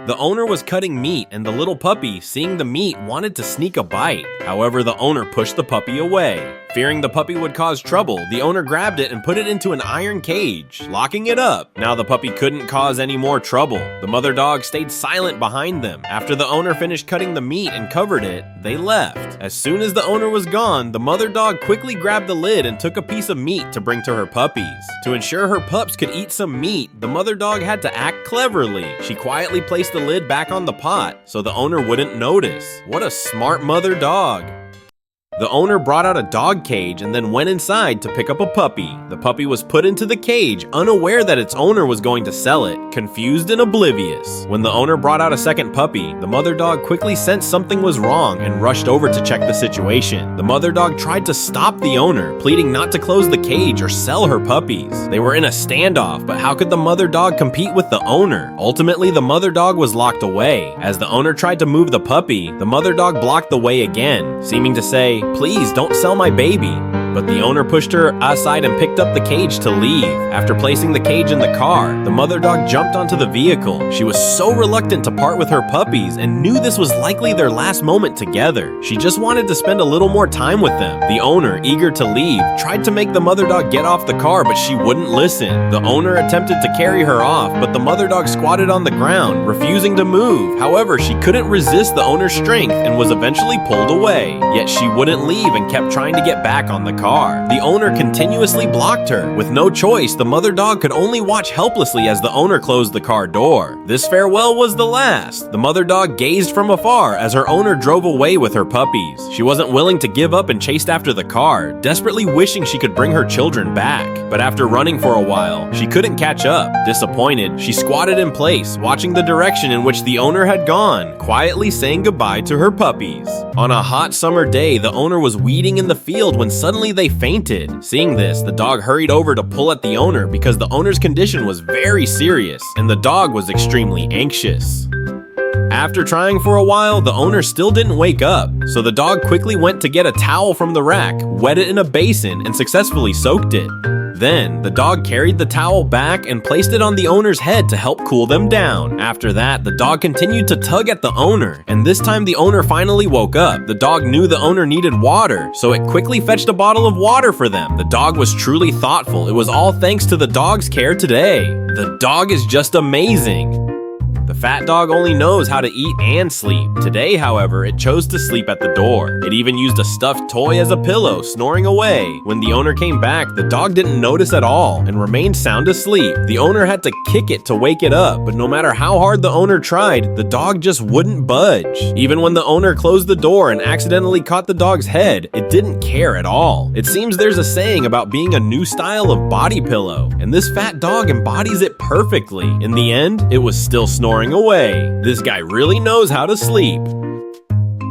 The owner was cutting meat, and the little puppy, seeing the meat, wanted to sneak a bite. However, the owner pushed the puppy away. Fearing the puppy would cause trouble, the owner grabbed it and put it into an iron cage, locking it up. Now the puppy couldn't cause any more trouble. The mother dog stayed silent behind them. After the owner finished cutting the meat and covered it, they left. As soon as the owner was gone, the mother dog quickly grabbed the lid and took a piece of meat to bring to her puppies. To ensure her pups could eat some meat, the mother dog had to act cleverly. She quietly placed the lid back on the pot so the owner wouldn't notice. What a smart mother dog. The owner brought out a dog cage and then went inside to pick up a puppy. The puppy was put into the cage, unaware that its owner was going to sell it, confused and oblivious. When the owner brought out a second puppy, the mother dog quickly sensed something was wrong and rushed over to check the situation. The mother dog tried to stop the owner, pleading not to close the cage or sell her puppies. They were in a standoff, but how could the mother dog compete with the owner? Ultimately, the mother dog was locked away. As the owner tried to move the puppy, the mother dog blocked the way again, seeming to say, "Please don't sell my baby." But the owner pushed her aside and picked up the cage to leave. After placing the cage in the car, the mother dog jumped onto the vehicle. She was so reluctant to part with her puppies and knew this was likely their last moment together. She just wanted to spend a little more time with them. The owner, eager to leave, tried to make the mother dog get off the car, but she wouldn't listen. The owner attempted to carry her off, but the mother dog squatted on the ground, refusing to move. However, she couldn't resist the owner's strength and was eventually pulled away. Yet she wouldn't leave and kept trying to get back on the car. The owner continuously blocked her. With no choice, the mother dog could only watch helplessly as the owner closed the car door. This farewell was the last. The mother dog gazed from afar as her owner drove away with her puppies. She wasn't willing to give up and chased after the car, desperately wishing she could bring her children back. But after running for a while, she couldn't catch up. Disappointed, she squatted in place, watching the direction in which the owner had gone, quietly saying goodbye to her puppies. On a hot summer day, the owner was weeding in the field when suddenly they fainted. Seeing this, the dog hurried over to pull at the owner because the owner's condition was very serious and the dog was extremely anxious. After trying for a while, the owner still didn't wake up, so the dog quickly went to get a towel from the rack, wet it in a basin, and successfully soaked it. Then, the dog carried the towel back and placed it on the owner's head to help cool them down. After that, the dog continued to tug at the owner, and this time the owner finally woke up. The dog knew the owner needed water, so it quickly fetched a bottle of water for them. The dog was truly thoughtful. It was all thanks to the dog's care today. The dog is just amazing. The fat dog only knows how to eat and sleep. Today, however, it chose to sleep at the door. It even used a stuffed toy as a pillow, snoring away. When the owner came back, the dog didn't notice at all and remained sound asleep. The owner had to kick it to wake it up, but no matter how hard the owner tried, the dog just wouldn't budge. Even when the owner closed the door and accidentally caught the dog's head, it didn't care at all. It seems there's a saying about being a new style of body pillow, and this fat dog embodies it perfectly. In the end, it was still snoring away. This guy really knows how to sleep.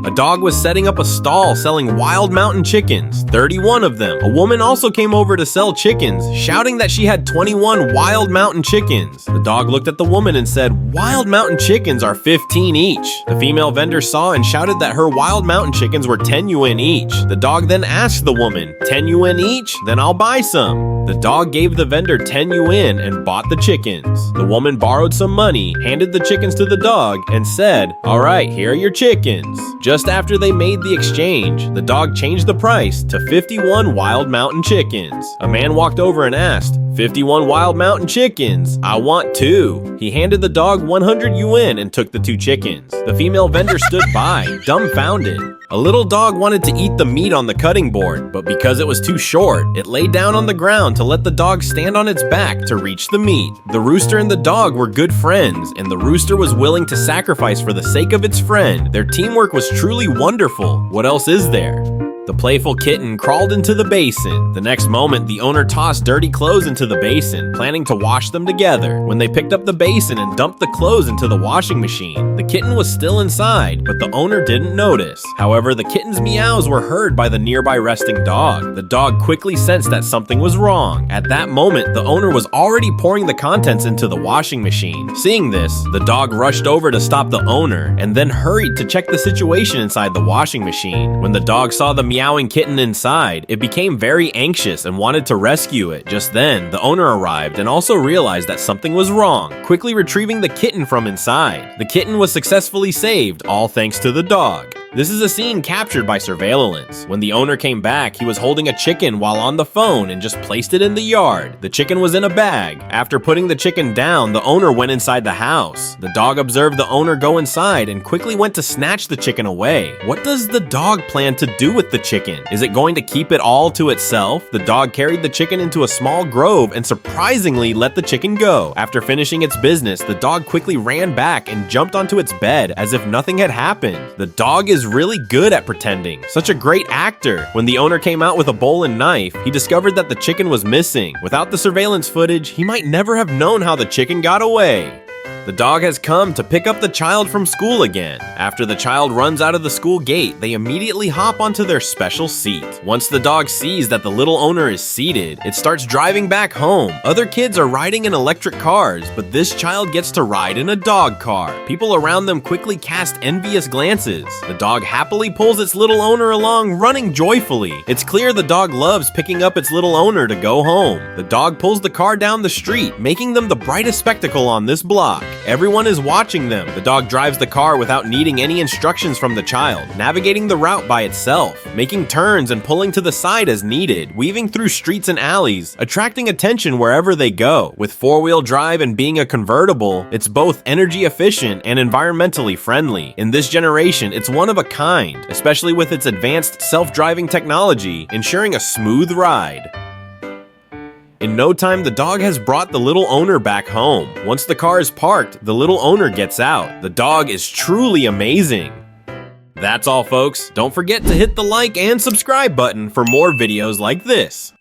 A dog was setting up a stall selling wild mountain chickens, 31 of them. A woman also came over to sell chickens, shouting that she had 21 wild mountain chickens. The dog looked at the woman and said, "Wild mountain chickens are 15 each." The female vendor saw and shouted that her wild mountain chickens were 10 yuan each. The dog then asked the woman, "10 yuan each? Then I'll buy some." The dog gave the vendor 10 yuan and bought the chickens. The woman borrowed some money, handed the chickens to the dog, and said, "All right, here are your chickens." Just after they made the exchange, the dog changed the price to 51 wild mountain chickens. A man walked over and asked, "51 wild mountain chickens? I want 2. He handed the dog 100 yuan and took the 2 chickens. The female vendor stood by, dumbfounded. A little dog wanted to eat the meat on the cutting board, but because it was too short, it lay down on the ground to let the dog stand on its back to reach the meat. The rooster and the dog were good friends, and the rooster was willing to sacrifice for the sake of its friend. Their teamwork was truly wonderful. What else is there? The playful kitten crawled into the basin. The next moment, the owner tossed dirty clothes into the basin, planning to wash them together. When they picked up the basin and dumped the clothes into the washing machine, the kitten was still inside, but the owner didn't notice. However, the kitten's meows were heard by the nearby resting dog. The dog quickly sensed that something was wrong. At that moment, the owner was already pouring the contents into the washing machine. Seeing this, the dog rushed over to stop the owner and then hurried to check the situation inside the washing machine. When the dog saw the meowing kitten inside, it became very anxious and wanted to rescue it. Just then, the owner arrived and also realized that something was wrong, quickly retrieving the kitten from inside. The kitten was successfully saved, all thanks to the dog. This is a scene captured by surveillance. When the owner came back, he was holding a chicken while on the phone and just placed it in the yard. The chicken was in a bag. After putting the chicken down, the owner went inside the house. The dog observed the owner go inside and quickly went to snatch the chicken away. What does the dog plan to do with the chicken? Is it going to keep it all to itself? The dog carried the chicken into a small grove and surprisingly let the chicken go. After finishing its business, the dog quickly ran back and jumped onto its bed as if nothing had happened. The dog is really good at pretending. Such a great actor. When the owner came out with a bowl and knife, he discovered that the chicken was missing. Without the surveillance footage, he might never have known how the chicken got away. The dog has come to pick up the child from school again. After the child runs out of the school gate, they immediately hop onto their special seat. Once the dog sees that the little owner is seated, it starts driving back home. Other kids are riding in electric cars, but this child gets to ride in a dog car. People around them quickly cast envious glances. The dog happily pulls its little owner along, running joyfully. It's clear the dog loves picking up its little owner to go home. The dog pulls the car down the street, making them the brightest spectacle on this block. Everyone is watching them. The dog drives the car without needing any instructions from the child, navigating the route by itself, making turns and pulling to the side as needed, weaving through streets and alleys, attracting attention wherever they go. With four-wheel drive and being a convertible, it's both energy efficient and environmentally friendly. In this generation, it's one of a kind, especially with its advanced self-driving technology, ensuring a smooth ride. In no time, the dog has brought the little owner back home. Once the car is parked, the little owner gets out. The dog is truly amazing. That's all, folks. Don't forget to hit the like and subscribe button for more videos like this.